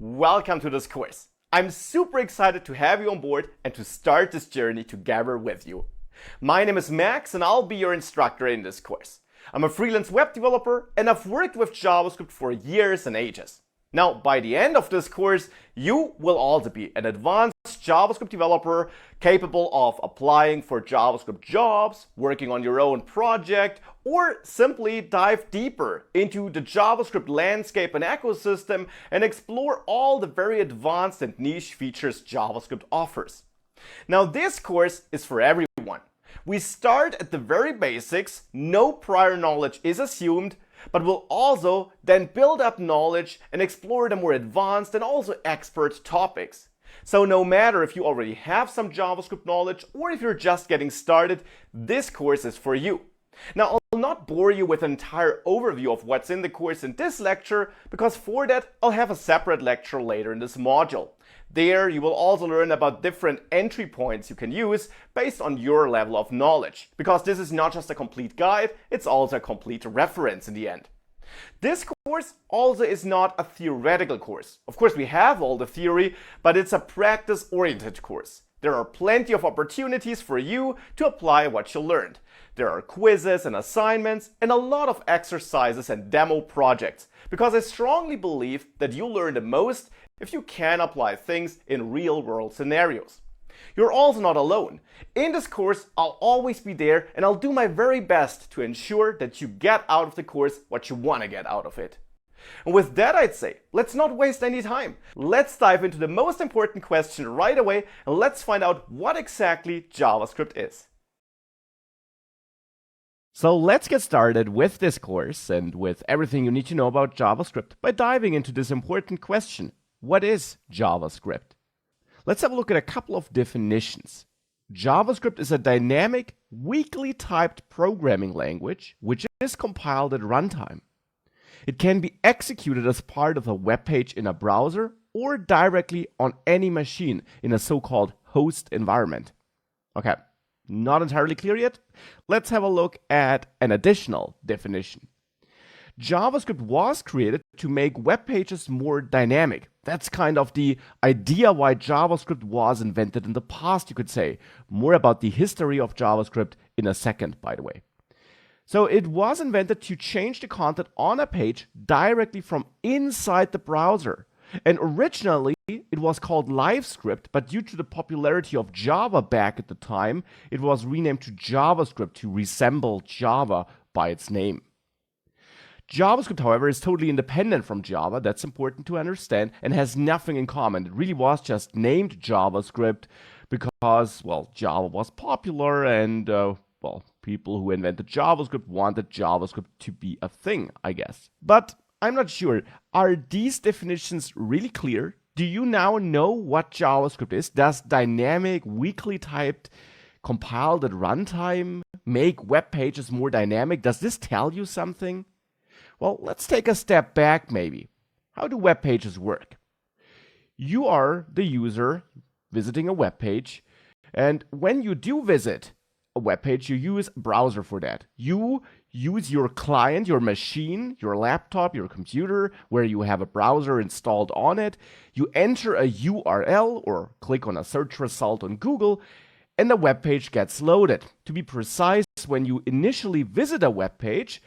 Welcome to this course. I'm super excited to have you on board and to start this journey together with you. My name is Max and I'll be your instructor in this course. I'm a freelance web developer and I've worked with JavaScript for years and ages. Now, by the end of this course, you will also be an advanced JavaScript developer capable of applying for JavaScript jobs, working on your own project, or simply dive deeper into the JavaScript landscape and ecosystem and explore all the very advanced and niche features JavaScript offers. Now, this course is for everyone. We start at the very basics, no prior knowledge is assumed, but we'll also then build up knowledge and explore the more advanced and also expert topics. So no matter if you already have some JavaScript knowledge or if you're just getting started, this course is for you. Now, I'll not bore you with an entire overview of what's in the course in this lecture, because for that, I'll have a separate lecture later in this module. There, you will also learn about different entry points you can use based on your level of knowledge, because this is not just a complete guide, it's also a complete reference in the end. This course also is not a theoretical course. Of course, we have all the theory, but it's a practice-oriented course. There are plenty of opportunities for you to apply what you learned. There are quizzes and assignments and a lot of exercises and demo projects, because I strongly believe that you learn the most if you can apply things in real-world scenarios. You're also not alone. In this course, I'll always be there and I'll do my very best to ensure that you get out of the course what you want to get out of it. And with that, I'd say, let's not waste any time. Let's dive into the most important question right away and let's find out what exactly JavaScript is. So let's get started with this course and with everything you need to know about JavaScript by diving into this important question. What is JavaScript? Let's have a look at a couple of definitions. JavaScript is a dynamic, weakly typed programming language which is compiled at runtime. It can be executed as part of a web page in a browser or directly on any machine in a so-called host environment. Okay, not entirely clear yet? Let's have a look at an additional definition. JavaScript was created to make web pages more dynamic. That's kind of the idea why JavaScript was invented in the past, you could say. More about the history of JavaScript in a second, by the way. So it was invented to change the content on a page directly from inside the browser. And originally, it was called LiveScript, but due to the popularity of Java back at the time, it was renamed to JavaScript to resemble Java by its name. JavaScript, however, is totally independent from Java. That's important to understand and has nothing in common. It really was just named JavaScript because, well, Java was popular and, people who invented JavaScript wanted JavaScript to be a thing, I guess. But I'm not sure. Are these definitions really clear? Do you now know what JavaScript is? Does dynamic, weakly typed, compiled at runtime make web pages more dynamic? Does this tell you something? Well, let's take a step back maybe. How do web pages work? You are the user visiting a web page, and when you do visit a web page, you use a browser for that. You use your client, your machine, your laptop, your computer, where you have a browser installed on it. You enter a URL or click on a search result on Google, and the web page gets loaded. To be precise, when you initially visit a web page,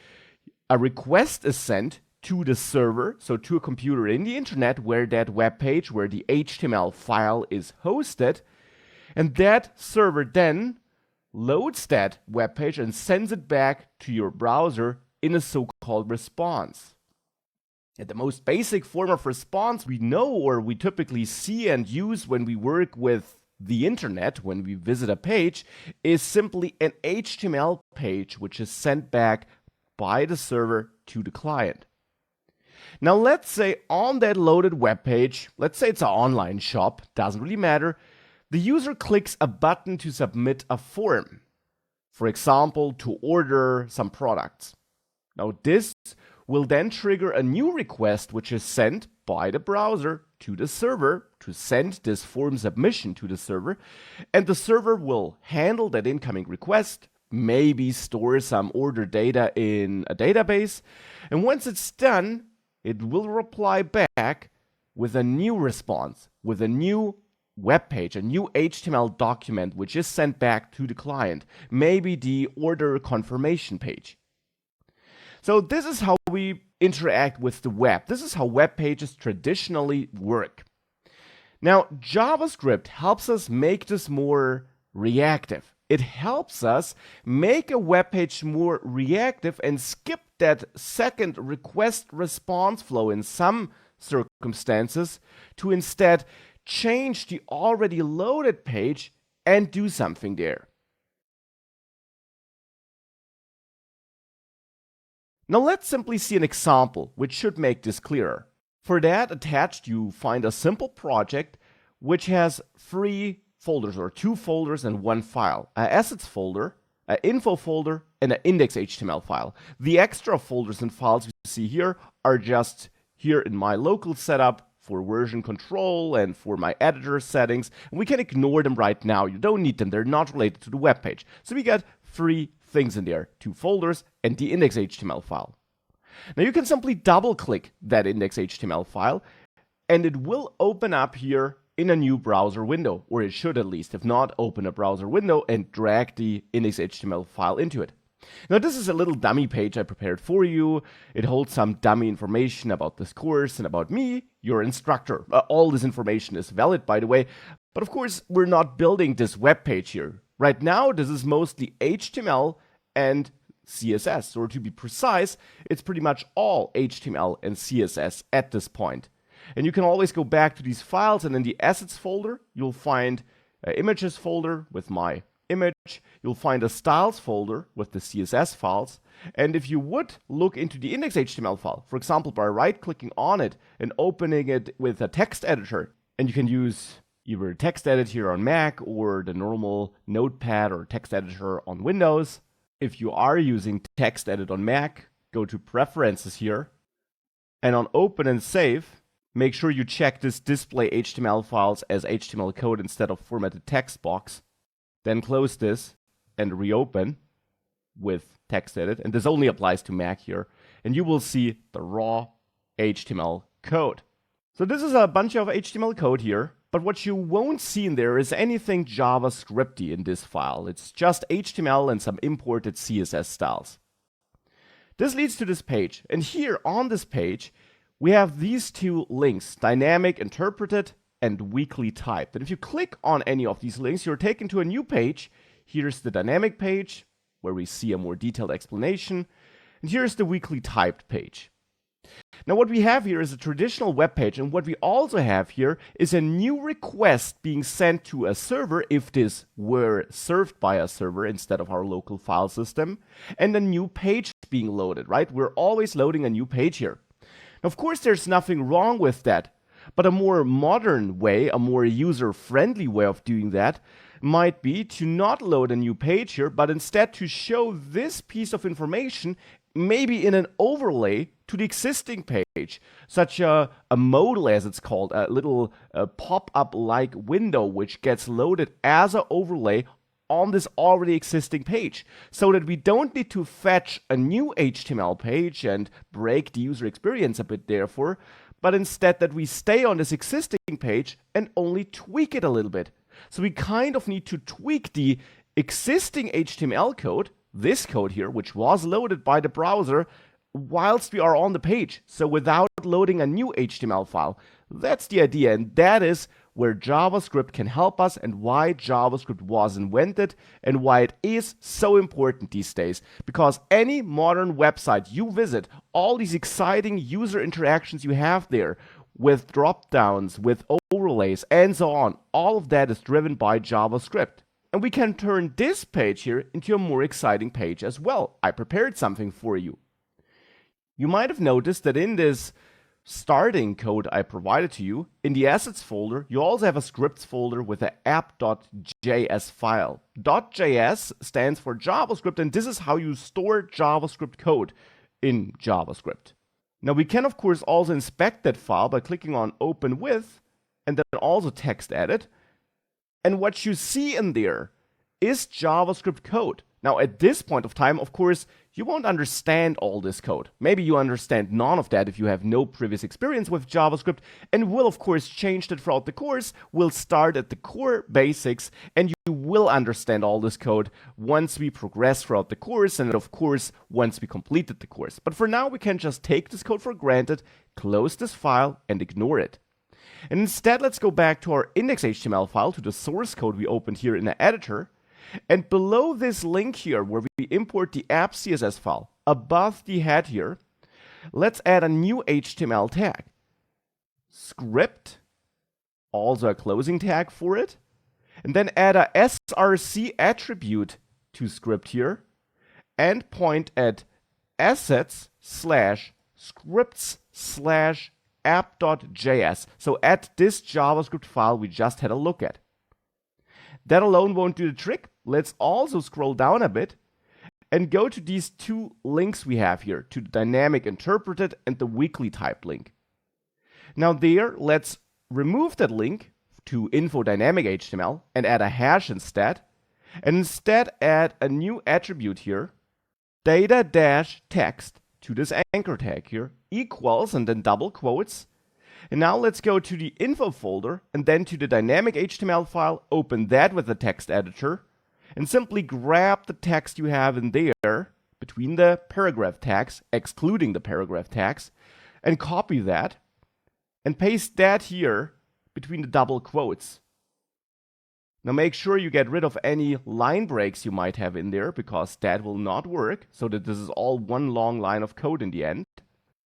a request is sent to the server, so to a computer in the internet where that web page, where the HTML file is hosted, and that server then loads that web page and sends it back to your browser in a so-called response. And the most basic form of response we know or we typically see and use when we work with the internet, when we visit a page, is simply an HTML page which is sent back by the server to the client. Now let's say on that loaded web page, let's say it's an online shop, doesn't really matter, the user clicks a button to submit a form. For example, to order some products. Now this will then trigger a new request which is sent by the browser to the server to send this form submission to the server, and the server will handle that incoming request, maybe store some order data in a database, and once it's done, it will reply back with a new response, with a new web page, a new HTML document which is sent back to the client, maybe the order confirmation page. So this is how we interact with the web. This is how web pages traditionally work. Now, JavaScript helps us make this more reactive. It helps us make a web page more reactive and skip that second request response flow in some circumstances to instead change the already loaded page and do something there. Now let's simply see an example which should make this clearer. For that, attached you find a simple project which has 3 folders or 2 folders and 1 file. An assets folder, an info folder, and an index.html file. The extra folders and files you see here are just here in my local setup for version control and for my editor settings. And we can ignore them right now. You don't need them. They're not related to the web page. So we got 3 things in there, 2 folders and the index.html file. Now you can simply double click that index.html file and it will open up here in a new browser window, or it should at least. If not, open a browser window and drag the index.html file into it. Now this is a little dummy page I prepared for you. It holds some dummy information about this course and about me, your instructor. All this information is valid, by the way, but of course we're not building this web page here. Right now this is mostly HTML and CSS, or to be precise, it's pretty much all HTML and CSS at this point. And you can always go back to these files, and in the assets folder you'll find an images folder with my image, you'll find a styles folder with the CSS files, and if you would look into the index.html file, for example by right-clicking on it and opening it with a text editor, and you can use either text edit here on Mac or the normal Notepad or text editor on Windows. If you are using text edit on Mac, go to preferences here, and on open and save, make sure you check this display HTML files as HTML code instead of formatted text box. Then close this and reopen with text edit, and this only applies to Mac here, and you will see the raw HTML code. So this is a bunch of HTML code here, but what you won't see in there is anything JavaScripty in this file. It's just HTML and some imported CSS styles. This leads to this page, and here on this page we have these 2 links, dynamic interpreted and weakly typed. And if you click on any of these links, you're taken to a new page. Here's the dynamic page, where we see a more detailed explanation, and here's the weakly typed page. Now what we have here is a traditional web page, and what we also have here is a new request being sent to a server if this were served by a server instead of our local file system, and a new page being loaded, right? We're always loading a new page here. Of course, there's nothing wrong with that, but a more modern way, a more user-friendly way of doing that might be to not load a new page here, but instead to show this piece of information maybe in an overlay to the existing page, such a modal as it's called, a little pop-up like window which gets loaded as an overlay on this already existing page, so that we don't need to fetch a new HTML page and break the user experience a bit therefore, but instead that we stay on this existing page and only tweak it a little bit. So we kind of need to tweak the existing HTML code, this code here, which was loaded by the browser, whilst we are on the page, so without loading a new HTML file. That's the idea, and that is where JavaScript can help us and why JavaScript was invented and why it is so important these days. Because any modern website you visit, all these exciting user interactions you have there with drop-downs, with overlays, and so on, all of that is driven by JavaScript. And we can turn this page here into a more exciting page as well. I prepared something for you. You might have noticed that in this starting code I provided to you, in the assets folder, you also have a scripts folder with an app.js file. .js stands for JavaScript, and this is how you store JavaScript code in JavaScript. Now we can of course also inspect that file by clicking on Open With, and then also text edit. And what you see in there is JavaScript code. Now, at this point of time, of course, you won't understand all this code. Maybe you understand none of that if you have no previous experience with JavaScript, and we'll, of course, change that throughout the course. We'll start at the core basics, and you will understand all this code once we progress throughout the course, and of course, once we completed the course. But for now, we can just take this code for granted, close this file, and ignore it. And instead, let's go back to our index.html file, to the source code we opened here in the editor. And below this link here, where we import the app CSS file, above the head here, let's add a new HTML tag. Script, also a closing tag for it. And then add a src attribute to script here, and point at assets/scripts/app.js. So at this JavaScript file we just had a look at. That alone won't do the trick. Let's also scroll down a bit and go to these two links we have here, to the dynamic interpreted and the weakly typed link. Now there, let's remove that link to info dynamic HTML and add a hash instead, and instead add a new attribute here, data-text, to this anchor tag here, equals, and then double quotes. And now let's go to the info folder and then to the dynamic HTML file, open that with the text editor, and simply grab the text you have in there between the paragraph tags, excluding the paragraph tags, and copy that and paste that here between the double quotes. Now make sure you get rid of any line breaks you might have in there, because that will not work, so that this is all one long line of code in the end.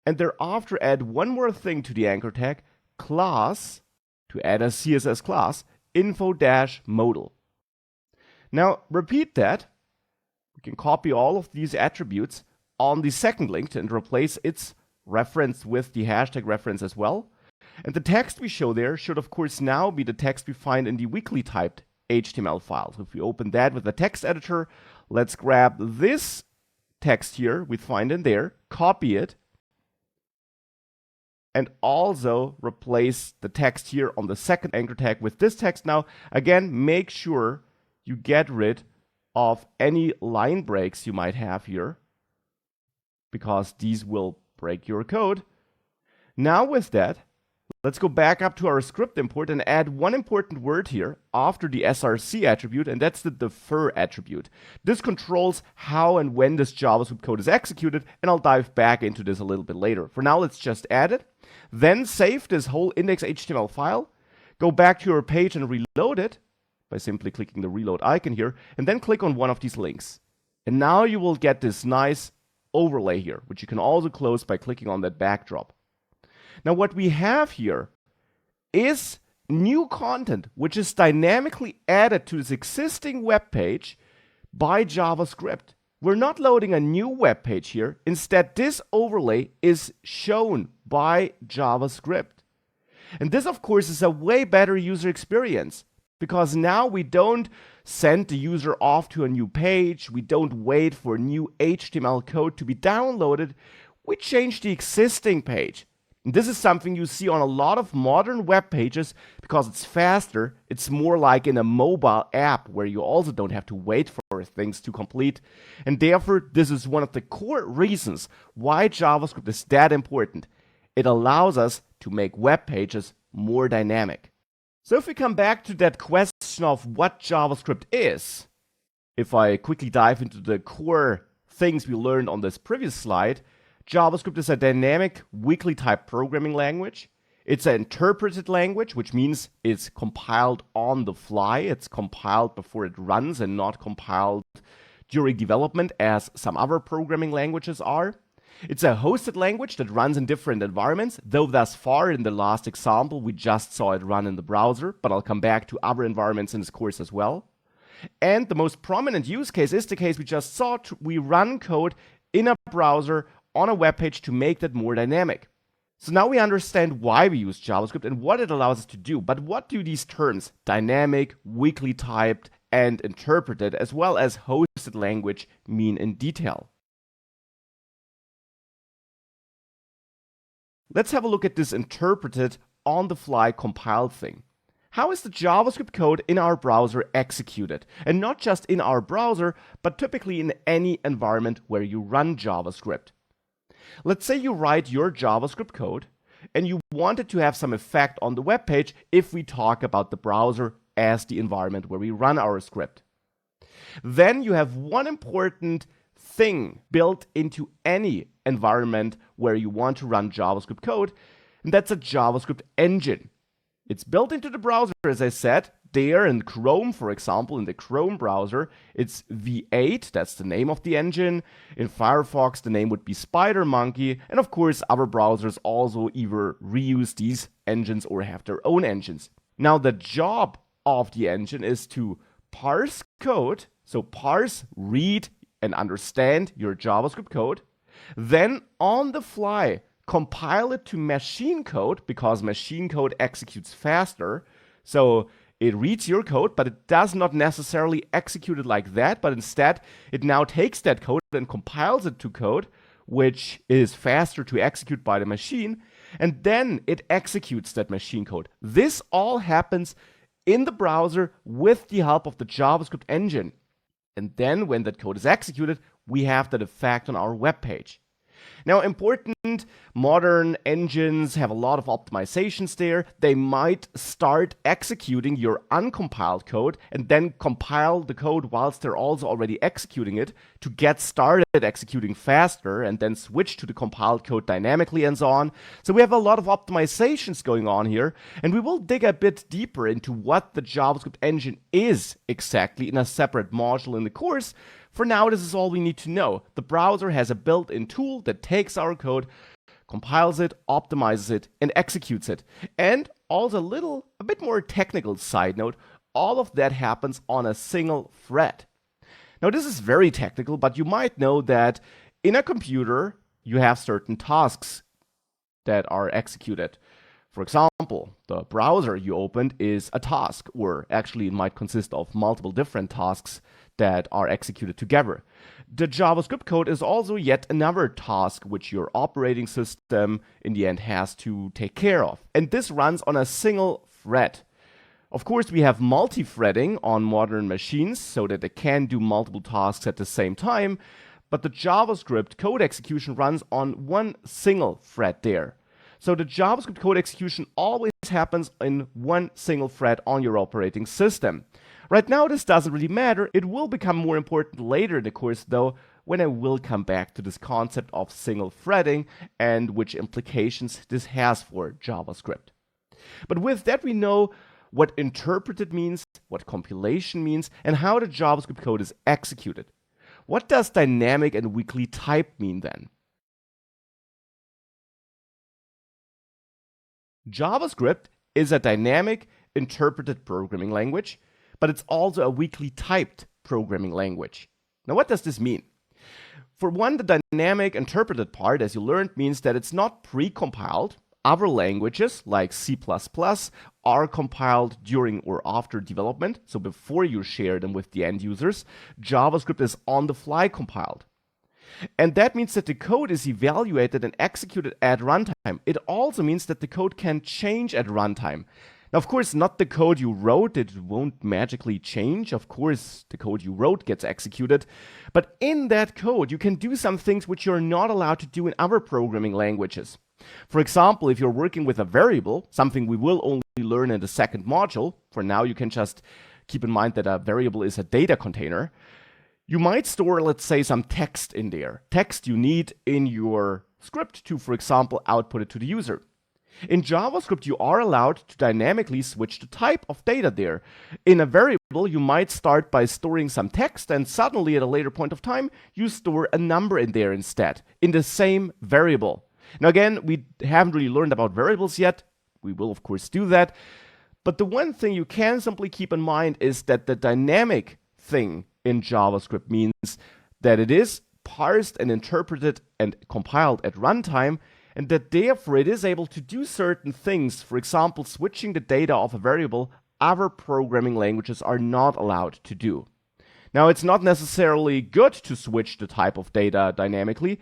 And thereafter add one more thing to the anchor tag, class, to add a CSS class, info-modal. Now repeat that. We can copy all of these attributes on the second link and replace its reference with the hashtag reference as well. And the text we show there should of course now be the text we find in the weakly typed HTML file. So if we open that with the text editor, let's grab this text here we find in there, copy it, and also replace the text here on the second anchor tag with this text. Now, again, make sure you get rid of any line breaks you might have here, because these will break your code. Now with that, let's go back up to our script import and add one important word here after the src attribute, and that's the defer attribute. This controls how and when this JavaScript code is executed, and I'll dive back into this a little bit later. For now, let's just add it, then save this whole index.html file, go back to your page and reload it by simply clicking the reload icon here, and then click on one of these links. And now you will get this nice overlay here, which you can also close by clicking on that backdrop. Now what we have here is new content, which is dynamically added to this existing web page by JavaScript. We're not loading a new web page here. Instead, this overlay is shown by JavaScript. And this, of course, is a way better user experience, because now we don't send the user off to a new page. We don't wait for new HTML code to be downloaded. We change the existing page. And this is something you see on a lot of modern web pages, because it's faster. It's more like in a mobile app where you also don't have to wait for things to complete. And therefore, this is one of the core reasons why JavaScript is that important. It allows us to make web pages more dynamic. So if we come back to that question of what JavaScript is, if I quickly dive into the core things we learned on this previous slide, JavaScript is a dynamic, weakly typed programming language. It's an interpreted language, which means it's compiled on the fly. It's compiled before it runs and not compiled during development as some other programming languages are. It's a hosted language that runs in different environments, though thus far in the last example we just saw it run in the browser, but I'll come back to other environments in this course as well. And the most prominent use case is the case we just saw. We run code in a browser on a web page to make that more dynamic. So now we understand why we use JavaScript and what it allows us to do. But what do these terms, dynamic, weakly typed, and interpreted, as well as hosted language, mean in detail? Let's have a look at this interpreted, on-the-fly compiled thing. How is the JavaScript code in our browser executed? And not just in our browser, but typically in any environment where you run JavaScript. Let's say you write your JavaScript code and you want it to have some effect on the web page if we talk about the browser as the environment where we run our script. Then you have one important thing built into any environment where you want to run JavaScript code, and that's a JavaScript engine. It's built into the browser, as I said. There in Chrome, for example, in the Chrome browser, it's V8, that's the name of the engine. In Firefox, the name would be SpiderMonkey. And of course, other browsers also either reuse these engines or have their own engines. Now, the job of the engine is to parse code, so parse, read, and understand your JavaScript code. Then, on the fly, compile it to machine code, because machine code executes faster. So it reads your code, but it does not necessarily execute it like that, but instead it now takes that code and compiles it to code, which is faster to execute by the machine, and then it executes that machine code. This all happens in the browser with the help of the JavaScript engine. And then when that code is executed, we have that effect on our web page. Now, important modern engines have a lot of optimizations there. They might start executing your uncompiled code and then compile the code whilst they're also already executing it to get started executing faster and then switch to the compiled code dynamically and so on. So we have a lot of optimizations going on here, and we will dig a bit deeper into what the JavaScript engine is exactly in a separate module in the course. For now, this is all we need to know. The browser has a built-in tool that takes our code, compiles it, optimizes it, and executes it. And also a bit more technical side note, all of that happens on a single thread. Now, this is very technical, but you might know that in a computer, you have certain tasks that are executed. For example, the browser you opened is a task, or actually it might consist of multiple different tasks that are executed together. The JavaScript code is also yet another task which your operating system in the end has to take care of. And this runs on a single thread. Of course, we have multi-threading on modern machines so that they can do multiple tasks at the same time, but the JavaScript code execution runs on one single thread there. So the JavaScript code execution always happens in one single thread on your operating system. Right now, this doesn't really matter. It will become more important later in the course, though, when I will come back to this concept of single threading and which implications this has for JavaScript. But with that, we know what interpreted means, what compilation means, and how the JavaScript code is executed. What does dynamic and weakly type mean then? JavaScript is a dynamic interpreted programming language, but it's also a weakly typed programming language. Now, what does this mean? For one, the dynamic interpreted part, as you learned, means that it's not pre-compiled. Other languages, like C++, are compiled during or after development, so before you share them with the end users. JavaScript is on-the-fly compiled. And that means that the code is evaluated and executed at runtime. It also means that the code can change at runtime. Now, of course, not the code you wrote, it won't magically change. Of course, the code you wrote gets executed. But in that code, you can do some things which you're not allowed to do in other programming languages. For example, if you're working with a variable, something we will only learn in the second module, for now you can just keep in mind that a variable is a data container. You might store, let's say, some text in there. Text you need in your script to, for example, output it to the user. In JavaScript, you are allowed to dynamically switch the type of data there. In a variable, you might start by storing some text, and suddenly at a later point of time, you store a number in there instead, in the same variable. Now again, we haven't really learned about variables yet. We will, of course, do that. But the one thing you can simply keep in mind is that the dynamic thing in JavaScript means that it is parsed and interpreted and compiled at runtime, and that therefore it is able to do certain things. For example, switching the data of a variable other programming languages are not allowed to do. Now, it's not necessarily good to switch the type of data dynamically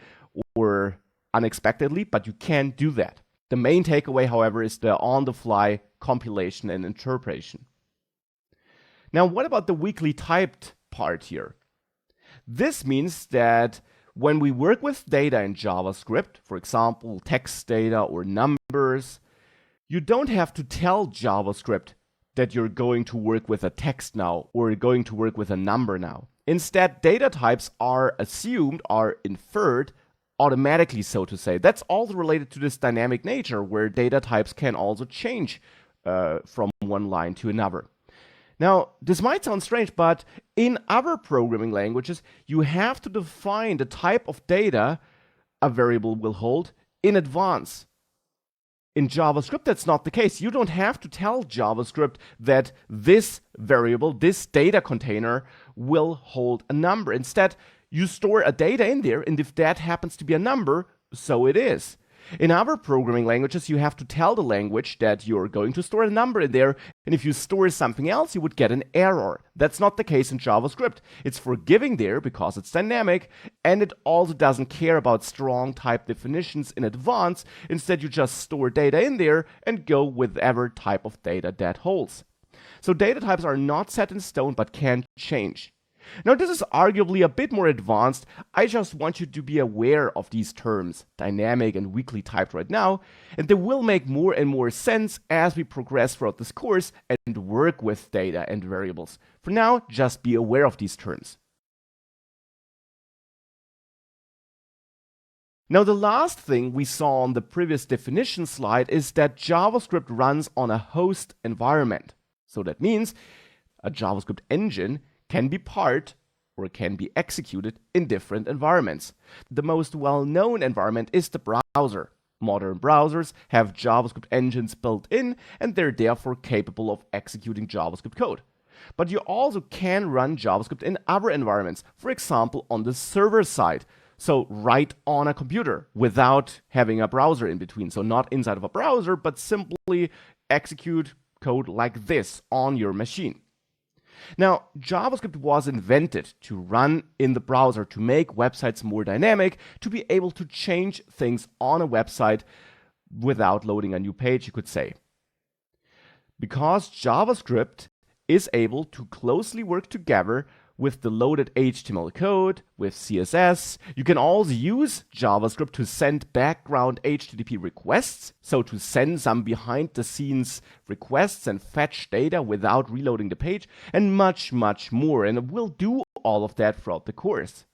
or unexpectedly, but you can do that. The main takeaway, however, is the on-the-fly compilation and interpretation. Now, what about the weakly typed part here? This means that when we work with data in JavaScript, for example, text data or numbers, you don't have to tell JavaScript that you're going to work with a text now or you're going to work with a number now. Instead, data types are assumed, are inferred automatically, so to say. That's also related to this dynamic nature where data types can also change from one line to another. Now, this might sound strange, but in other programming languages, you have to define the type of data a variable will hold in advance. In JavaScript, that's not the case. You don't have to tell JavaScript that this variable, this data container, will hold a number. Instead, you store a data in there, and if that happens to be a number, so it is. In other programming languages, you have to tell the language that you're going to store a number in there, and if you store something else, you would get an error. That's not the case in JavaScript. It's forgiving there because it's dynamic, and it also doesn't care about strong type definitions in advance. Instead, you just store data in there and go with whatever type of data that holds. So data types are not set in stone, but can change. Now, this is arguably a bit more advanced. I just want you to be aware of these terms, dynamic and weakly typed right now, and they will make more and more sense as we progress throughout this course and work with data and variables. For now, just be aware of these terms. Now, the last thing we saw on the previous definition slide is that JavaScript runs on a host environment. So that means a JavaScript engine can be part or can be executed in different environments. The most well-known environment is the browser. Modern browsers have JavaScript engines built in, and they're therefore capable of executing JavaScript code. But you also can run JavaScript in other environments, for example, on the server side. So right on a computer without having a browser in between. So not inside of a browser, but simply execute code like this on your machine. Now, JavaScript was invented to run in the browser to make websites more dynamic, to be able to change things on a website without loading a new page, you could say. Because JavaScript is able to closely work together with the loaded HTML code, with CSS. You can also use JavaScript to send background HTTP requests, so to send some behind-the-scenes requests and fetch data without reloading the page, and much, much more. And we'll do all of that throughout the course.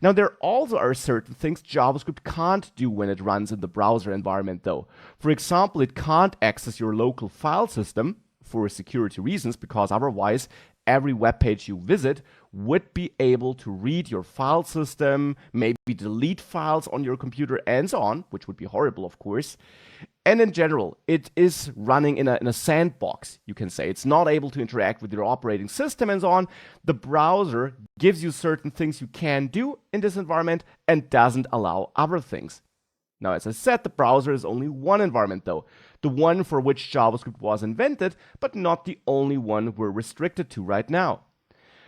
Now, there also are certain things JavaScript can't do when it runs in the browser environment, though. For example, it can't access your local file system for security reasons, because otherwise every web page you visit would be able to read your file system, maybe delete files on your computer, and so on, which would be horrible, of course. And in general, it is running in a sandbox, you can say. It's not able to interact with your operating system and so on. The browser gives you certain things you can do in this environment and doesn't allow other things. Now, as I said, the browser is only one environment, though. The one for which JavaScript was invented, but not the only one we're restricted to right now.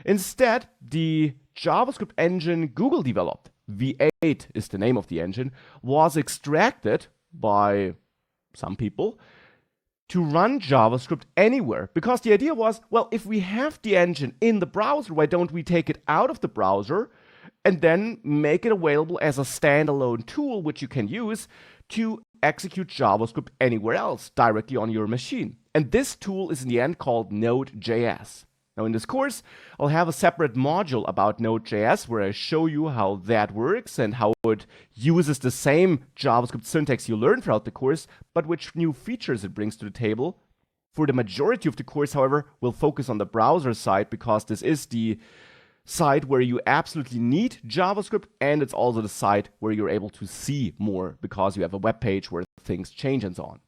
Instead, the JavaScript engine Google developed, V8 is the name of the engine, was extracted by some people to run JavaScript anywhere. Because the idea was, well, if we have the engine in the browser, why don't we take it out of the browser and then make it available as a standalone tool which you can use to execute JavaScript anywhere else directly on your machine. And this tool is in the end called Node.js. Now, in this course, I'll have a separate module about Node.js where I show you how that works and how it uses the same JavaScript syntax you learned throughout the course, but which new features it brings to the table. For the majority of the course, however, we'll focus on the browser side because this is the side where you absolutely need JavaScript, and it's also the side where you're able to see more because you have a web page where things change and so on.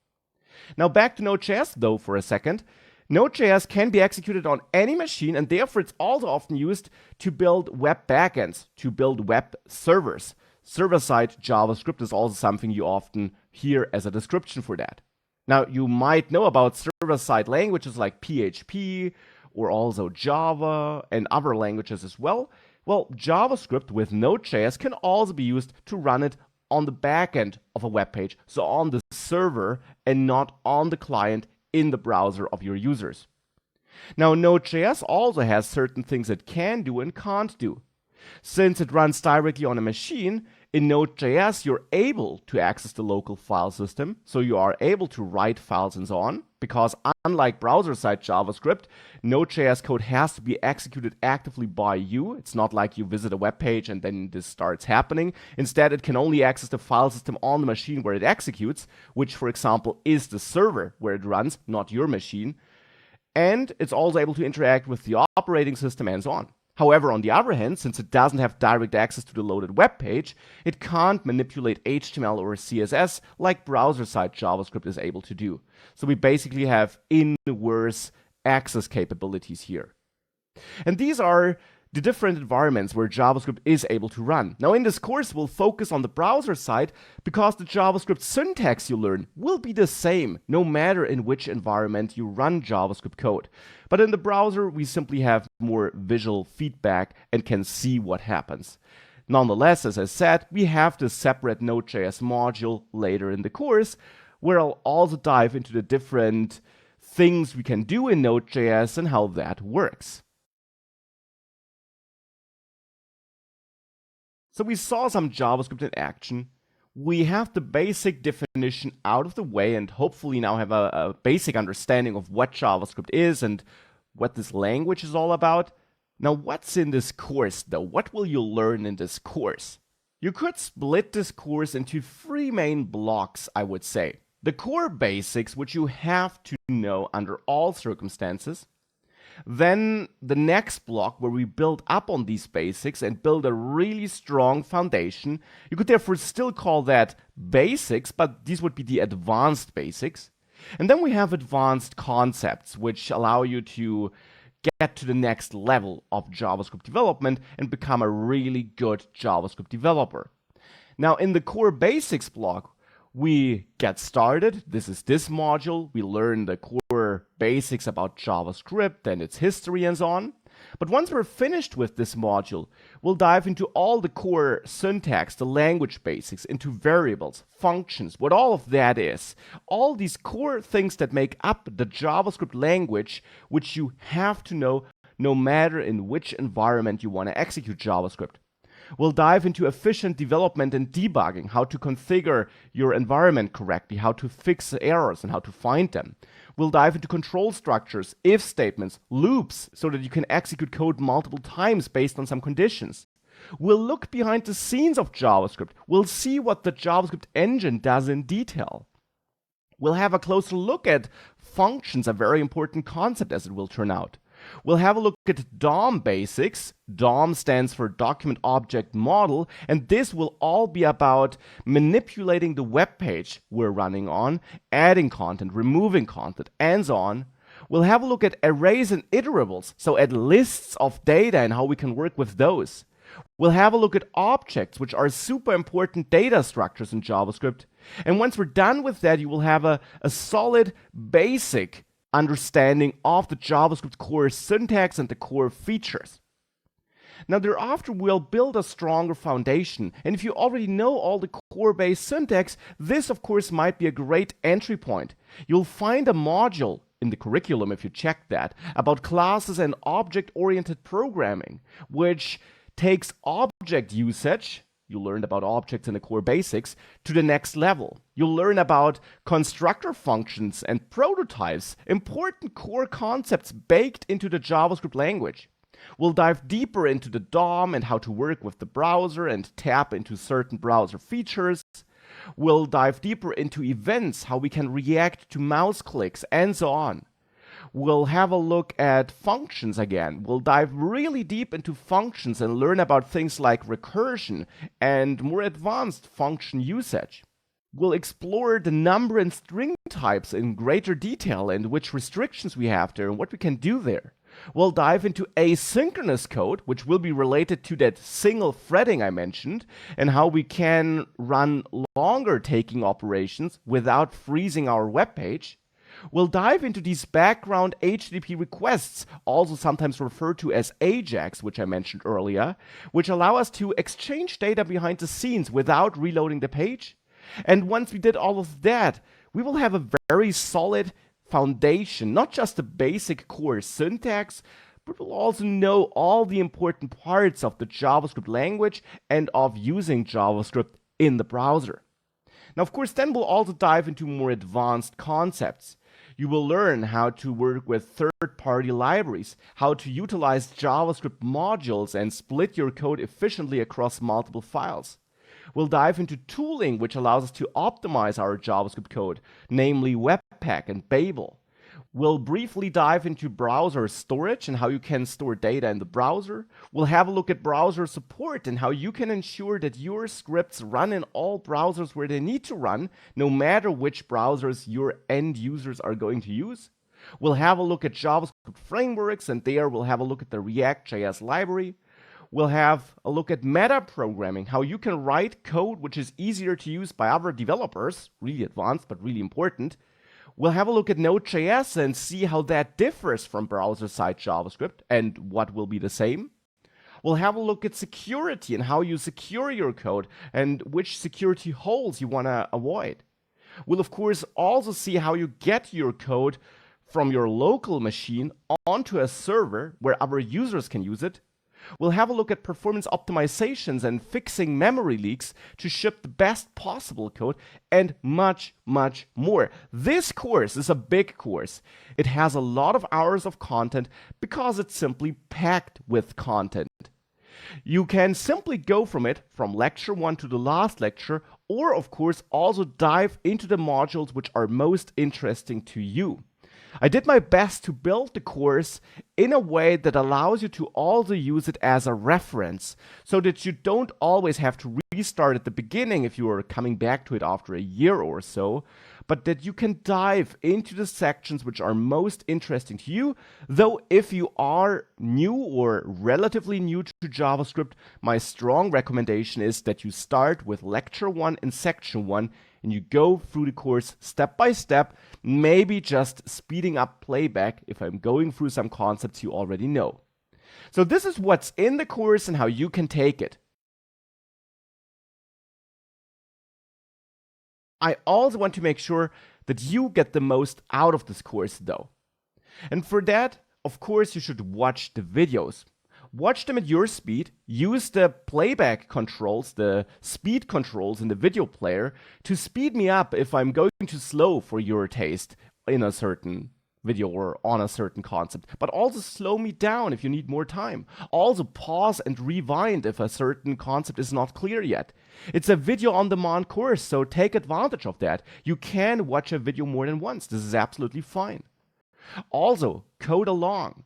Now back to Node.js though for a second. Node.js can be executed on any machine, and therefore it's also often used to build web backends, to build web servers. Server-side JavaScript is also something you often hear as a description for that. Now, you might know about server-side languages like PHP, or also Java and other languages as well. Well, JavaScript with Node.js can also be used to run it on the back end of a web page, so on the server and not on the client in the browser of your users. Now, Node.js also has certain things it can do and can't do. Since it runs directly on a machine, in Node.js you're able to access the local file system, so you are able to write files and so on, because unlike browser-side JavaScript, Node.js code has to be executed actively by you. It's not like you visit a web page and then this starts happening. Instead, it can only access the file system on the machine where it executes, which, for example, is the server where it runs, not your machine. And it's also able to interact with the operating system and so on. However, on the other hand, since it doesn't have direct access to the loaded web page, it can't manipulate HTML or CSS like browser-side JavaScript is able to do. So we basically have inverse access capabilities here. And these are the different environments where JavaScript is able to run. Now, in this course, we'll focus on the browser side because the JavaScript syntax you learn will be the same no matter in which environment you run JavaScript code. But in the browser, we simply have more visual feedback and can see what happens. Nonetheless, as I said, we have this separate Node.js module later in the course where I'll also dive into the different things we can do in Node.js and how that works. So we saw some JavaScript in action. We have the basic definition out of the way and hopefully now have a basic understanding of what JavaScript is and what this language is all about. Now, what's in this course though? What will you learn in this course? You could split this course into 3 main blocks, I would say. The core basics, which you have to know under all circumstances. Then the next block where we build up on these basics and build a really strong foundation. You could therefore still call that basics, but these would be the advanced basics. And then we have advanced concepts, which allow you to get to the next level of JavaScript development and become a really good JavaScript developer. Now, in the core basics block, we get started. This is this module. We learn the core basics about JavaScript and its history and so on. But once we're finished with this module, we'll dive into all the core syntax, the language basics, into variables, functions, what all of that is. All these core things that make up the JavaScript language, which you have to know no matter in which environment you want to execute JavaScript. We'll dive into efficient development and debugging, how to configure your environment correctly, how to fix errors and how to find them. We'll dive into control structures, if statements, loops, so that you can execute code multiple times based on some conditions. We'll look behind the scenes of JavaScript. We'll see what the JavaScript engine does in detail. We'll have a closer look at functions, a very important concept as it will turn out. We'll have a look at DOM basics. DOM stands for Document Object Model, and this will all be about manipulating the web page we're running on, adding content, removing content, and so on. We'll have a look at arrays and iterables, so at lists of data and how we can work with those. We'll have a look at objects, which are super important data structures in JavaScript. And once we're done with that, you will have a solid basic understanding of the JavaScript core syntax and the core features. Now thereafter we'll build a stronger foundation, and if you already know all the core-based syntax, this of course might be a great entry point. You'll find a module in the curriculum, if you check that, about classes and object-oriented programming, which takes object usage, you learned about objects in the core basics, to the next level. You'll learn about constructor functions and prototypes, important core concepts baked into the JavaScript language. We'll dive deeper into the DOM and how to work with the browser and tap into certain browser features. We'll dive deeper into events, how we can react to mouse clicks, and so on. We'll have a look at functions again. We'll dive really deep into functions and learn about things like recursion and more advanced function usage. We'll explore the number and string types in greater detail and which restrictions we have there and what we can do there. We'll dive into asynchronous code, which will be related to that single threading I mentioned, and how we can run longer taking operations without freezing our web page. We'll dive into these background HTTP requests, also sometimes referred to as AJAX, which I mentioned earlier, which allow us to exchange data behind the scenes without reloading the page. And once we did all of that, we will have a very solid foundation, not just the basic core syntax, but we'll also know all the important parts of the JavaScript language and of using JavaScript in the browser. Now, of course, then we'll also dive into more advanced concepts. You will learn how to work with third-party libraries, how to utilize JavaScript modules and split your code efficiently across multiple files. We'll dive into tooling, which allows us to optimize our JavaScript code, namely Webpack and Babel. We'll briefly dive into browser storage and how you can store data in the browser. We'll have a look at browser support and how you can ensure that your scripts run in all browsers where they need to run, no matter which browsers your end users are going to use. We'll have a look at JavaScript frameworks, and there we'll have a look at the React.js library. We'll have a look at metaprogramming, how you can write code which is easier to use by other developers, really advanced but really important. We'll have a look at Node.js and see how that differs from browser-side JavaScript and what will be the same. We'll have a look at security and how you secure your code and which security holes you want to avoid. We'll, of course, also see how you get your code from your local machine onto a server where other users can use it. We'll have a look at performance optimizations and fixing memory leaks to ship the best possible code, and much, much more. This course is a big course. It has a lot of hours of content because it's simply packed with content. You can simply go from lecture 1 to the last lecture, or of course also dive into the modules which are most interesting to you. I did my best to build the course in a way that allows you to also use it as a reference, so that you don't always have to restart at the beginning if you are coming back to it after a year or so, but that you can dive into the sections which are most interesting to you. Though if you are new or relatively new to JavaScript, my strong recommendation is that you start with lecture 1 and section 1 and you go through the course step by step, maybe just speeding up playback if I'm going through some concepts you already know. So this is what's in the course and how you can take it. I also want to make sure that you get the most out of this course though. And for that, of course, you should watch the videos. Watch them at your speed, use the playback controls, the speed controls in the video player to speed me up if I'm going too slow for your taste in a certain video or on a certain concept, but also slow me down if you need more time. Also pause and rewind if a certain concept is not clear yet. It's a video on demand course, so take advantage of that. You can watch a video more than once. This is absolutely fine. Also, code along.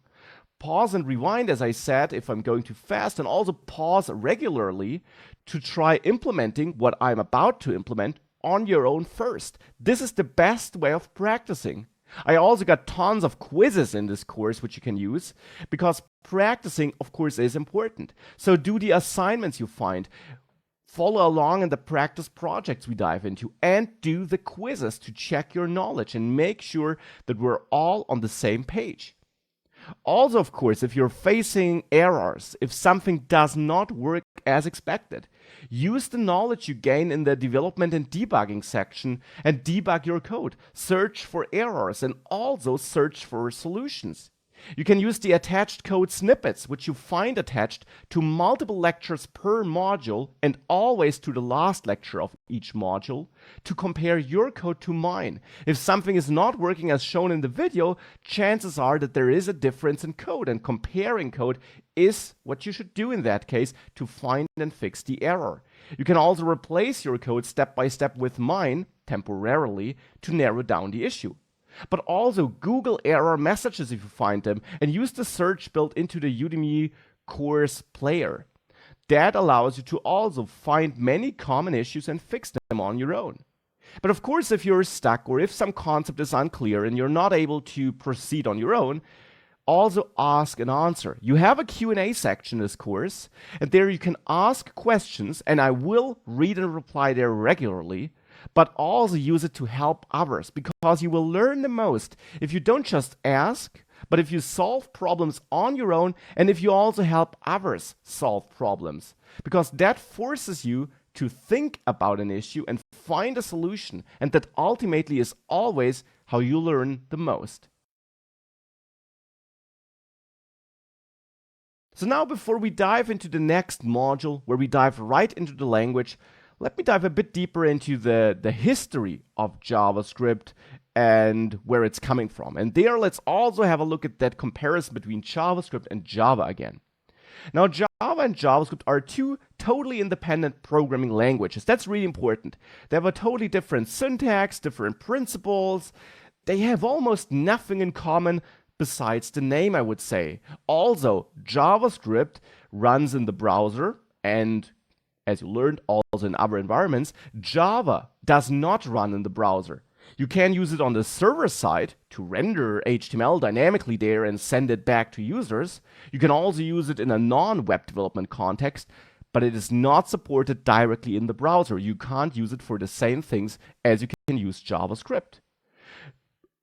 Pause and rewind, as I said, if I'm going too fast, and also pause regularly to try implementing what I'm about to implement on your own first. This is the best way of practicing. I also got tons of quizzes in this course which you can use, because practicing, of course, is important. So do the assignments you find, follow along in the practice projects we dive into, and do the quizzes to check your knowledge and make sure that we're all on the same page. Also, of course, if you're facing errors, if something does not work as expected, use the knowledge you gain in the development and debugging section and debug your code. Search for errors and also search for solutions. You can use the attached code snippets, which you find attached to multiple lectures per module and always to the last lecture of each module, to compare your code to mine. If something is not working as shown in the video, chances are that there is a difference in code, and comparing code is what you should do in that case to find and fix the error. You can also replace your code step by step with mine temporarily to narrow down the issue. But also Google error messages if you find them, and use the search built into the Udemy course player. That allows you to also find many common issues and fix them on your own. But of course, if you're stuck or if some concept is unclear and you're not able to proceed on your own, also ask and answer. You have a Q&A section in this course, and there you can ask questions, and I will read and reply there regularly. But also use it to help others, because you will learn the most if you don't just ask, but if you solve problems on your own, and if you also help others solve problems, because that forces you to think about an issue and find a solution, and that ultimately is always how you learn the most. So now before we dive into the next module, where we dive right into the language, let me dive a bit deeper into the history of JavaScript and where it's coming from. And there, let's also have a look at that comparison between JavaScript and Java again. Now, Java and JavaScript are two totally independent programming languages. That's really important. They have a totally different syntax, different principles. They have almost nothing in common besides the name, I would say. Also, JavaScript runs in the browser, and as you learned, also in other environments. Java does not run in the browser. You can use it on the server side to render HTML dynamically there and send it back to users. You can also use it in a non-web development context, but it is not supported directly in the browser. You can't use it for the same things as you can use JavaScript.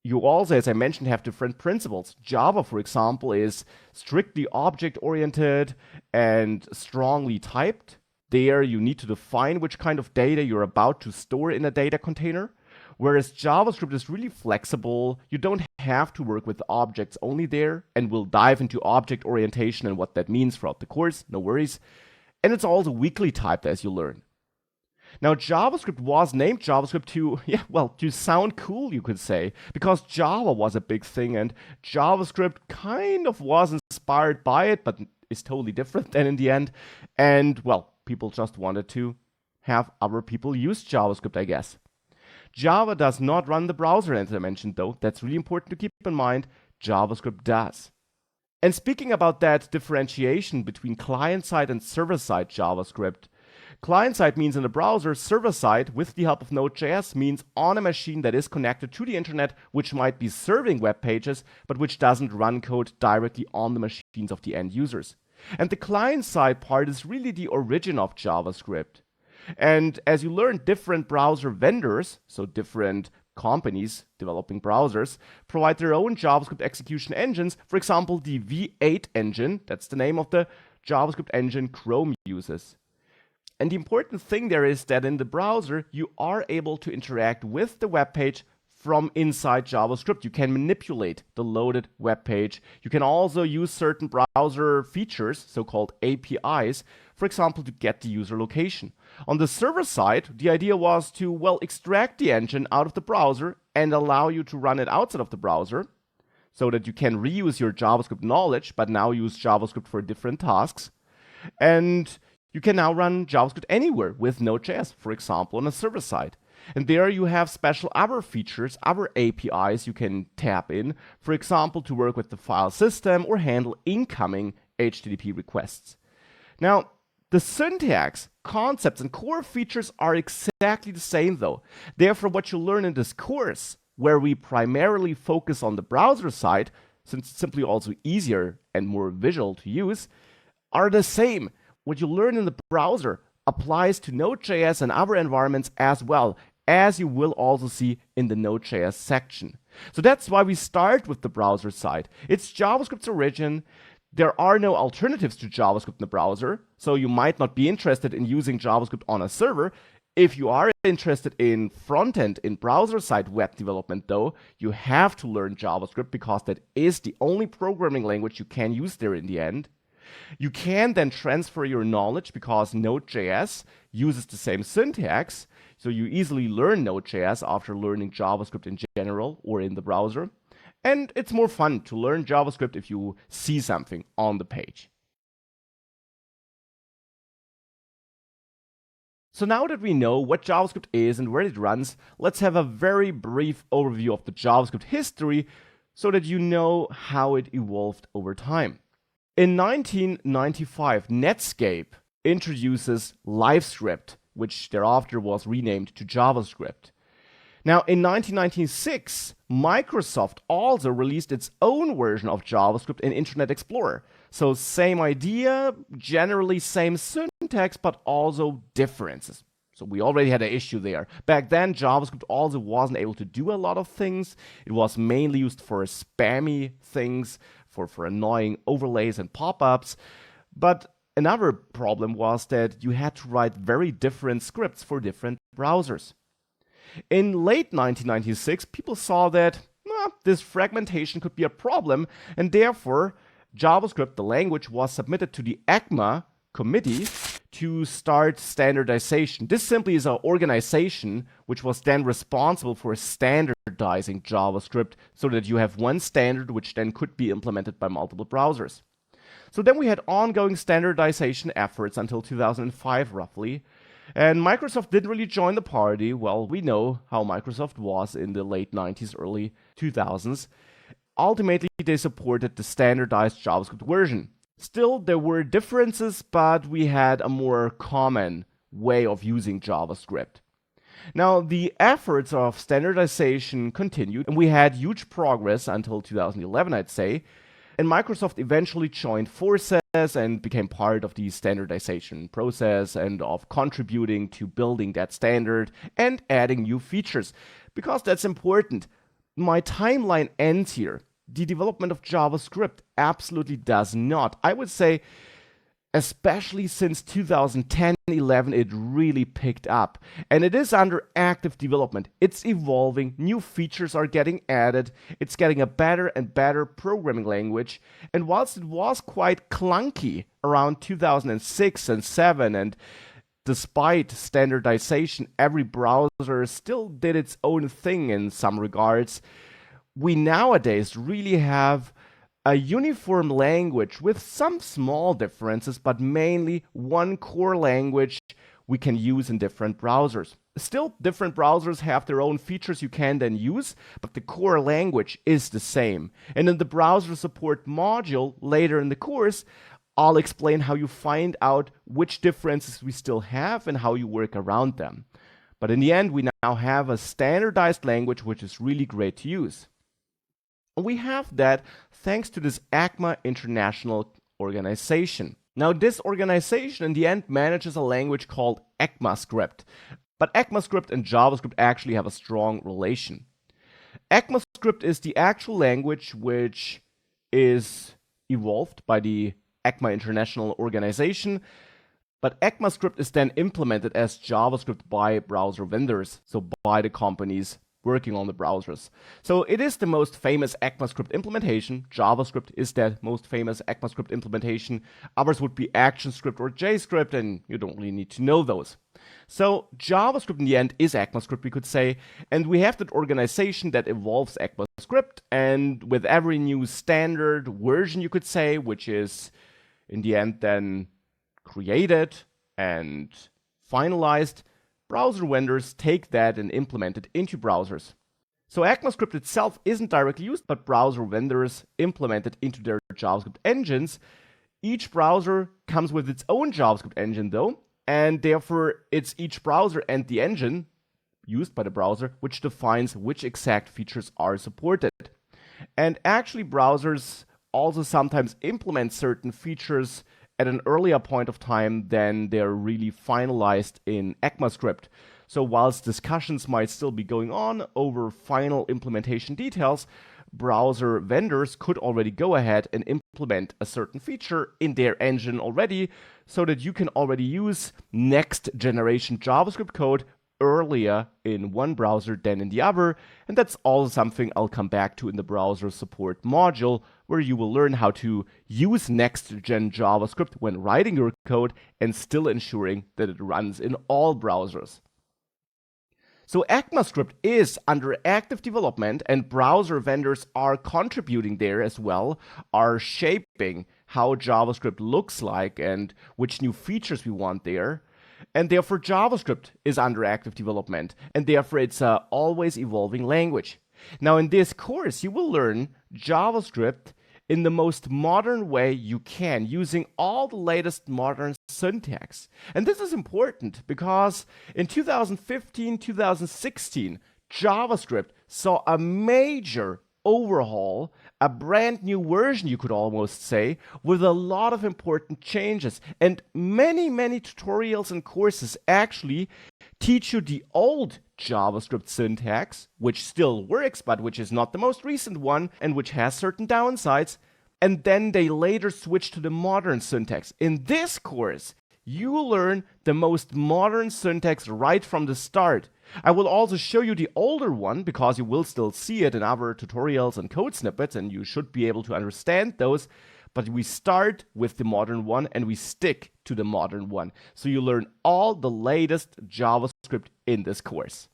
You also, as I mentioned, have different principles. Java, for example, is strictly object-oriented and strongly typed. There, you need to define which kind of data you're about to store in a data container. Whereas JavaScript is really flexible. You don't have to work with objects only there, and we'll dive into object orientation and what that means throughout the course, no worries. And it's also weakly typed, as you learn. Now, JavaScript was named JavaScript to sound cool, you could say, because Java was a big thing, and JavaScript kind of was inspired by it, but is totally different then in the end. And, well, people just wanted to have other people use JavaScript, I guess. Java does not run the browser, as I mentioned, though. That's really important to keep in mind. JavaScript does. And speaking about that differentiation between client-side and server-side JavaScript, client-side means in the browser, server-side, with the help of Node.js, means on a machine that is connected to the internet, which might be serving web pages, but which doesn't run code directly on the machines of the end users. And the client-side part is really the origin of JavaScript. And as you learn, different browser vendors, so different companies developing browsers, provide their own JavaScript execution engines. For example, the V8 engine, that's the name of the JavaScript engine Chrome uses. And the important thing there is that in the browser, you are able to interact with the web page from inside JavaScript. You can manipulate the loaded web page. You can also use certain browser features, so-called APIs, for example, to get the user location. On the server side, the idea was to, well, extract the engine out of the browser and allow you to run it outside of the browser so that you can reuse your JavaScript knowledge, but now use JavaScript for different tasks. And you can now run JavaScript anywhere with Node.js, for example, on a server side. And there you have special other features, other APIs you can tap in, for example, to work with the file system or handle incoming HTTP requests. Now, the syntax, concepts, and core features are exactly the same though. Therefore, what you learn in this course, where we primarily focus on the browser side, since it's simply also easier and more visual to use, are the same. What you learn in the browser applies to Node.js and other environments as well, as you will also see in the Node.js section. So that's why we start with the browser side. It's JavaScript's origin. There are no alternatives to JavaScript in the browser, so you might not be interested in using JavaScript on a server. If you are interested in front-end, in browser-side web development though, you have to learn JavaScript because that is the only programming language you can use there in the end. You can then transfer your knowledge because Node.js uses the same syntax, so you easily learn Node.js after learning JavaScript in general or in the browser. And it's more fun to learn JavaScript if you see something on the page. So now that we know what JavaScript is and where it runs, let's have a very brief overview of the JavaScript history so that you know how it evolved over time. In 1995, Netscape introduces LiveScript, which thereafter was renamed to JavaScript. Now, in 1996, Microsoft also released its own version of JavaScript in Internet Explorer. So same idea, generally same syntax, but also differences. So we already had an issue there. Back then, JavaScript also wasn't able to do a lot of things. It was mainly used for spammy things, for annoying overlays and pop-ups. But another problem was that you had to write very different scripts for different browsers. In late 1996, people saw that this fragmentation could be a problem, and therefore JavaScript, the language, was submitted to the ECMA committee to start standardization. This simply is an organization which was then responsible for standardizing JavaScript so that you have one standard which then could be implemented by multiple browsers. So then we had ongoing standardization efforts until 2005 roughly, and Microsoft didn't really join the party. Well, we know how Microsoft was in the late 90s, early 2000s. Ultimately, they supported the standardized JavaScript version. Still, there were differences, but we had a more common way of using JavaScript. Now, the efforts of standardization continued, and we had huge progress until 2011, I'd say. And Microsoft eventually joined forces and became part of the standardization process and of contributing to building that standard and adding new features. Because that's important. My timeline ends here. The development of JavaScript absolutely does not. I would say, especially since 2010-11, it really picked up. And it is under active development. It's evolving, new features are getting added, it's getting a better and better programming language. And whilst it was quite clunky around 2006 and 2007, and despite standardization, every browser still did its own thing in some regards, we nowadays really have a uniform language with some small differences, but mainly one core language we can use in different browsers. Still, different browsers have their own features you can then use, but the core language is the same. And in the browser support module later in the course, I'll explain how you find out which differences we still have and how you work around them. But in the end, we now have a standardized language which is really great to use. We have that thanks to this ECMA international organization. Now, this organization in the end manages a language called ECMAScript. But ECMAScript and JavaScript actually have a strong relation. ECMAScript is the actual language which is evolved by the ECMA international organization. But ECMAScript is then implemented as JavaScript by browser vendors, so by the companies working on the browsers. So it is the most famous ECMAScript implementation. JavaScript is that most famous ECMAScript implementation. Others would be ActionScript or JScript, and you don't really need to know those. So JavaScript in the end is ECMAScript, we could say, and we have that organization that evolves ECMAScript, and with every new standard version, you could say, which is in the end then created and finalized, browser vendors take that and implement it into browsers. So ECMAScript itself isn't directly used, but browser vendors implement it into their JavaScript engines. Each browser comes with its own JavaScript engine though, and therefore it's each browser and the engine used by the browser which defines which exact features are supported. And actually browsers also sometimes implement certain features at an earlier point of time than they're really finalized in ECMAScript. So whilst discussions might still be going on over final implementation details, browser vendors could already go ahead and implement a certain feature in their engine already, so that you can already use next generation JavaScript code earlier in one browser than in the other. And that's also something I'll come back to in the browser support module, where you will learn how to use next-gen JavaScript when writing your code and still ensuring that it runs in all browsers. So ECMAScript is under active development, and browser vendors are contributing there as well, are shaping how JavaScript looks like and which new features we want there. And therefore JavaScript is under active development, and therefore it's an always evolving language. Now in this course you will learn JavaScript in the most modern way you can, using all the latest modern syntax. And this is important because in 2015, 2016, JavaScript saw a major overhaul, a brand new version, you could almost say, with a lot of important changes. And many tutorials and courses actually teach you the old JavaScript syntax, which still works, but which is not the most recent one, and which has certain downsides. And then they later switch to the modern syntax. In this course, you will learn the most modern syntax right from the start. I will also show you the older one because you will still see it in other tutorials and code snippets and you should be able to understand those. But we start with the modern one and we stick to the modern one. So you learn all the latest JavaScript in this course.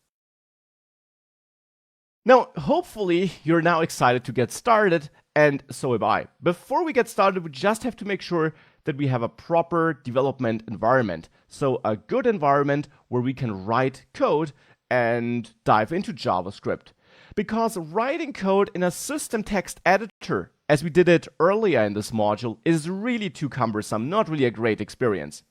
Now, hopefully you're now excited to get started, and so am I. Before we get started, we just have to make sure that we have a proper development environment. So a good environment where we can write code and dive into JavaScript. Because writing code in a system text editor, as we did it earlier in this module, is really too cumbersome, not really a great experience.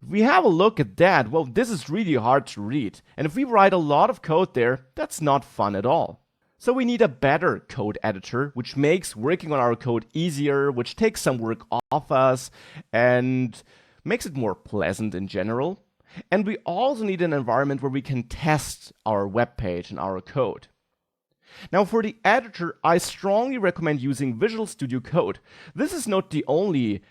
If we have a look at that, well, this is really hard to read. And if we write a lot of code there, that's not fun at all. So we need a better code editor, which makes working on our code easier, which takes some work off us, and makes it more pleasant in general. And we also need an environment where we can test our web page and our code. Now for the editor, I strongly recommend using Visual Studio Code. This is not the only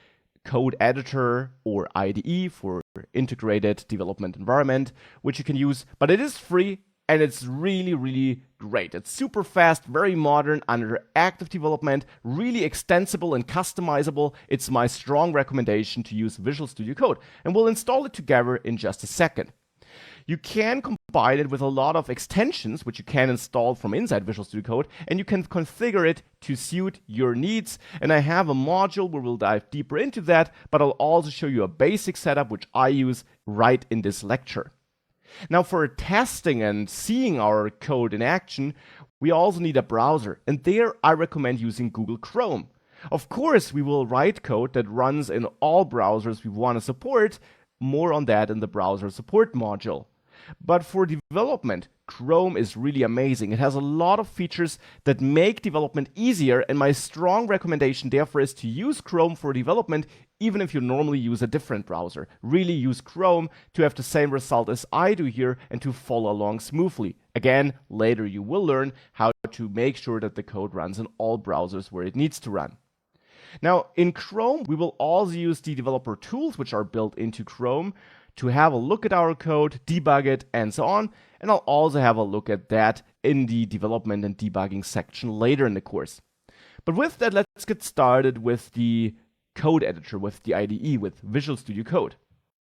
code editor or IDE for integrated development environment which you can use, but it is free and it's really great. It's super fast, very modern, under active development, really extensible and customizable. It's my strong recommendation to use Visual Studio Code, and we'll install it together in just a second. You can combine it with a lot of extensions, which you can install from inside Visual Studio Code, and you can configure it to suit your needs. And I have a module where we'll dive deeper into that, but I'll also show you a basic setup, which I use right in this lecture. Now, for testing and seeing our code in action, we also need a browser, and there I recommend using Google Chrome. Of course, we will write code that runs in all browsers we want to support. More on that in the browser support module. But for development, Chrome is really amazing. It has a lot of features that make development easier, and my strong recommendation therefore is to use Chrome for development, even if you normally use a different browser. Really use Chrome to have the same result as I do here and to follow along smoothly. Again, later you will learn how to make sure that the code runs in all browsers where it needs to run. Now, in Chrome, we will also use the developer tools which are built into Chrome to have a look at our code, debug it, and so on. And I'll also have a look at that in the development and debugging section later in the course. But with that, let's get started with the code editor, with the IDE, with Visual Studio Code.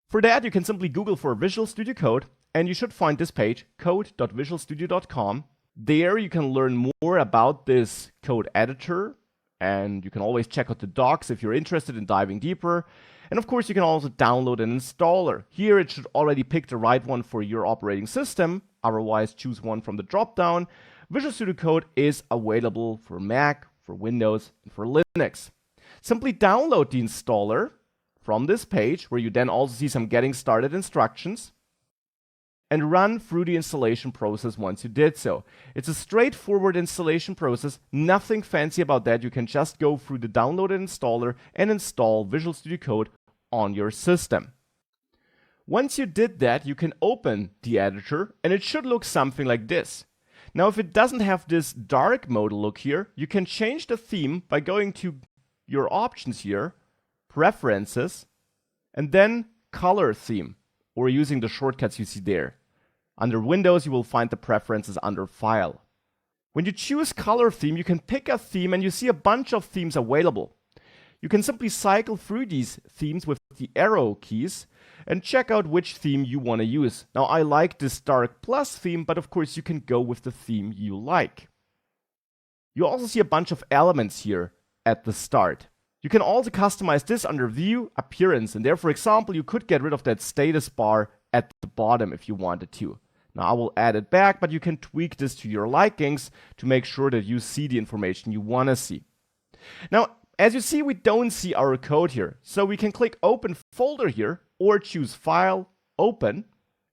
For that, you can simply Google for Visual Studio Code, and you should find this page, code.visualstudio.com. There you can learn more about this code editor, and you can always check out the docs if you're interested in diving deeper. And of course, you can also download an installer. Here, it should already pick the right one for your operating system. Otherwise, choose one from the dropdown. Visual Studio Code is available for Mac, for Windows, and for Linux. Simply download the installer from this page, where you then also see some getting started instructions, and run through the installation process once you did so. It's a straightforward installation process, nothing fancy about that. You can just go through the downloaded installer and install Visual Studio Code on your system. Once you did that, you can open the editor and it should look something like this. Now, if it doesn't have this dark mode look here, you can change the theme by going to your options here, Preferences, and then Color Theme, or using the shortcuts you see there. Under Windows, you will find the preferences under File. When you choose Color Theme, you can pick a theme and you see a bunch of themes available. You can simply cycle through these themes with the arrow keys and check out which theme you want to use. Now, I like this Dark Plus theme, but of course you can go with the theme you like. You also see a bunch of elements here at the start. You can also customize this under View, Appearance, and there, for example, you could get rid of that status bar at the bottom if you wanted to. Now, I will add it back, but you can tweak this to your likings to make sure that you see the information you want to see. Now, as you see, we don't see our code here, so we can click Open Folder here, or choose File, Open,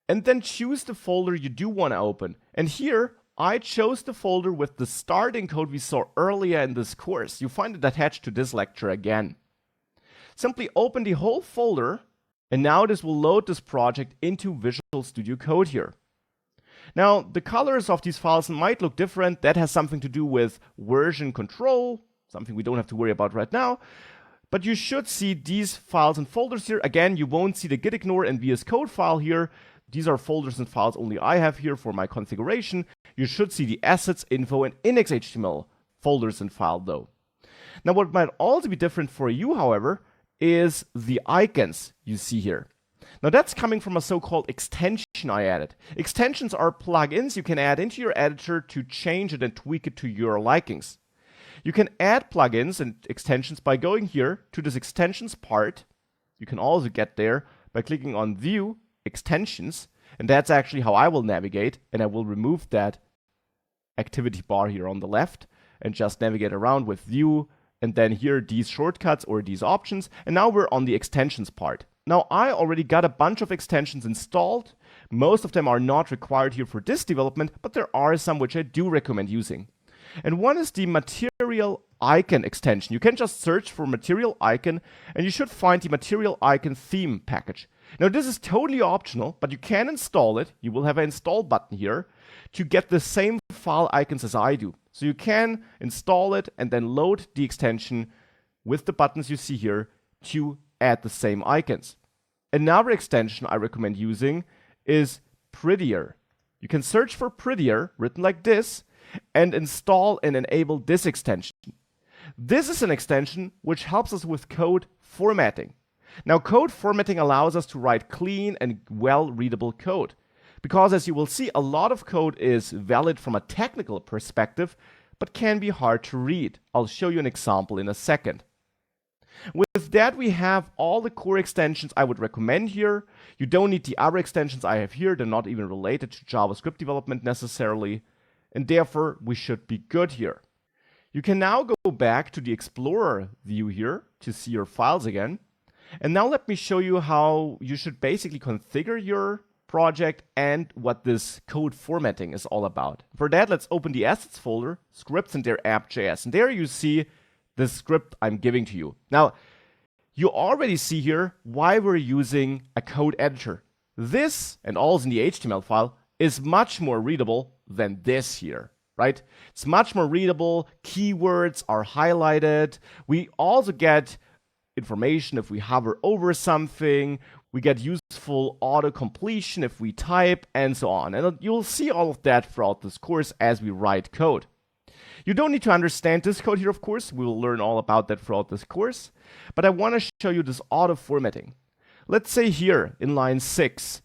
and then choose the folder you do want to open. And here, I chose the folder with the starting code we saw earlier in this course. You find it attached to this lecture again. Simply open the whole folder, and now this will load this project into Visual Studio Code here. Now, the colors of these files might look different. That has something to do with version control, something we don't have to worry about right now. But you should see these files and folders here. Again, you won't see the gitignore and VS Code file here. These are folders and files only I have here for my configuration. You should see the assets, info, and index.html folders and file though. Now what might also be different for you, however, is the icons you see here. Now that's coming from a so-called extension I added. Extensions are plugins you can add into your editor to change it and tweak it to your likings. You can add plugins and extensions by going here to this extensions part. You can also get there by clicking on View, Extensions, and that's actually how I will navigate, and I will remove that activity bar here on the left and just navigate around with View, and then here these shortcuts or these options, and now we're on the extensions part. Now I already got a bunch of extensions installed. Most of them are not required here for this development, but there are some which I do recommend using. And one is the Material Icon extension. You can just search for Material Icon and you should find the Material Icon theme package. Now this is totally optional, but you can install it. You will have an install button here to get the same file icons as I do. So you can install it and then load the extension with the buttons you see here to add the same icons. Another extension I recommend using is Prettier. You can search for Prettier, written like this, and install and enable this extension. This is an extension which helps us with code formatting. Now, code formatting allows us to write clean and well-readable code. Because as you will see, a lot of code is valid from a technical perspective, but can be hard to read. I'll show you an example in a second. With that, we have all the core extensions I would recommend here. You don't need the other extensions I have here. They're not even related to JavaScript development necessarily. And therefore, we should be good here. You can now go back to the Explorer view here to see your files again. And now let me show you how you should basically configure your project and what this code formatting is all about. For that, let's open the assets folder, scripts, and their app.js. And there you see the script I'm giving to you. Now, you already see here why we're using a code editor. This, and all's in the HTML file, is much more readable than this here, right? It's much more readable. Keywords are highlighted. We also get information if we hover over something. We get useful auto-completion if we type, and so on. And you'll see all of that throughout this course as we write code. You don't need to understand this code here, of course. We will learn all about that throughout this course. But I want to show you this auto-formatting. Let's say here in line 6,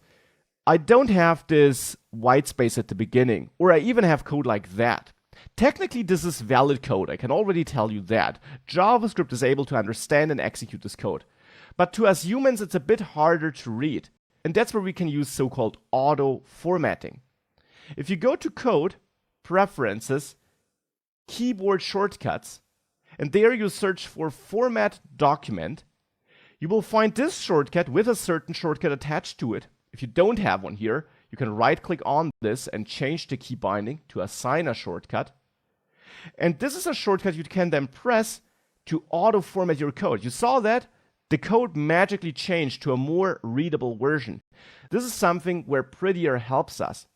I don't have this white space at the beginning, or I even have code like that. Technically, this is valid code. I can already tell you that. JavaScript is able to understand and execute this code. But to us humans, it's a bit harder to read. And that's where we can use so-called auto-formatting. If you go to Code, Preferences, Keyboard Shortcuts, and there you search for Format Document, you will find this shortcut with a certain shortcut attached to it. If you don't have one here, you can right-click on this and change the key binding to assign a shortcut. And this is a shortcut you can then press to auto-format your code. You saw that? The code magically changed to a more readable version. This is something where Prettier helps us.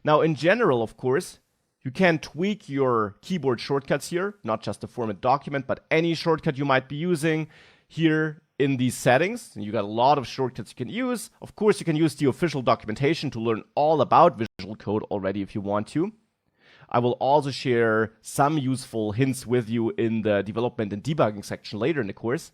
Now, in general, of course, you can tweak your keyboard shortcuts here, not just the format document, but any shortcut you might be using here in these settings. And you got a lot of shortcuts you can use. Of course, you can use the official documentation to learn all about Visual Code already if you want to. I will also share some useful hints with you in the development and debugging section later in the course.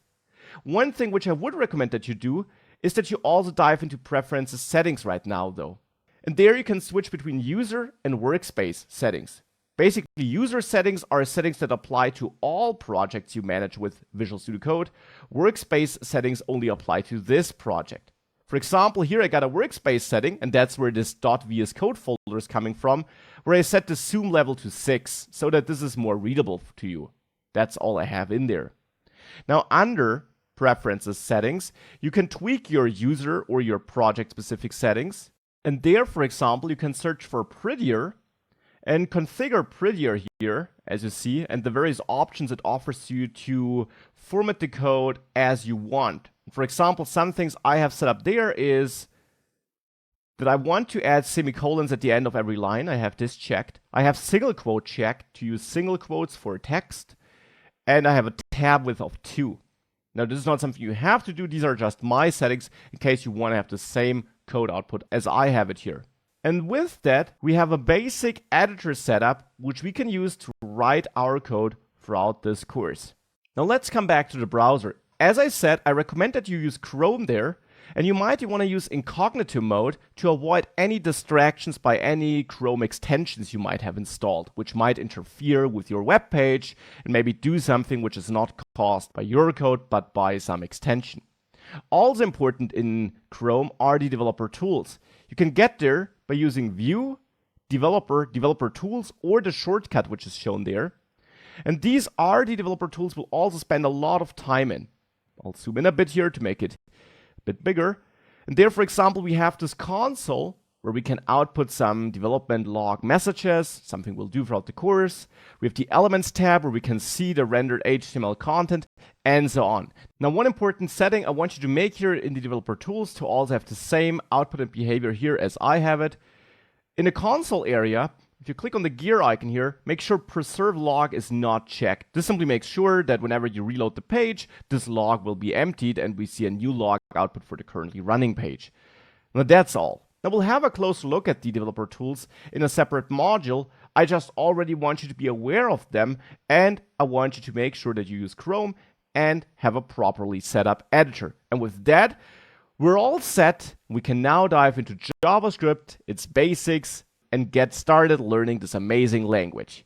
One thing which I would recommend that you do is that you also dive into Preferences settings right now, though. And there you can switch between user and workspace settings. Basically, user settings are settings that apply to all projects you manage with Visual Studio Code. Workspace settings only apply to this project. For example, here I got a workspace setting, and that's where this .vs code folder is coming from, where I set the zoom level to 6 so that this is more readable to you. That's all I have in there. Now, under Preferences settings, you can tweak your user or your project-specific settings. And there, for example, you can search for Prettier and configure Prettier here, as you see, and the various options it offers you to format the code as you want. For example, some things I have set up there is that I want to add semicolons at the end of every line. I have this checked. I have single quote checked to use single quotes for text. And I have a tab width of 2. Now, this is not something you have to do. These are just my settings in case you want to have the same code output as I have it here. And with that, we have a basic editor setup, which we can use to write our code throughout this course. Now let's come back to the browser. As I said, I recommend that you use Chrome there, and you might want to use incognito mode to avoid any distractions by any Chrome extensions you might have installed, which might interfere with your web page and maybe do something which is not caused by your code but by some extension. Also important in Chrome are the developer tools. You can get there by using View, Developer Tools, or the shortcut which is shown there. And these are the developer tools we'll also spend a lot of time in. I'll zoom in a bit here to make it a bit bigger. And there, for example, we have this console where we can output some development log messages, something we'll do throughout the course. We have the Elements tab where we can see the rendered HTML content, and so on. Now, one important setting I want you to make here in the developer tools to also have the same output and behavior here as I have it. In the console area, if you click on the gear icon here, make sure preserve log is not checked. This simply makes sure that whenever you reload the page, this log will be emptied and we see a new log output for the currently running page. Now that's all. Now we'll have a closer look at the developer tools in a separate module. I just already want you to be aware of them, and I want you to make sure that you use Chrome and have a properly set up editor. And with that, we're all set. We can now dive into JavaScript, its basics, and get started learning this amazing language.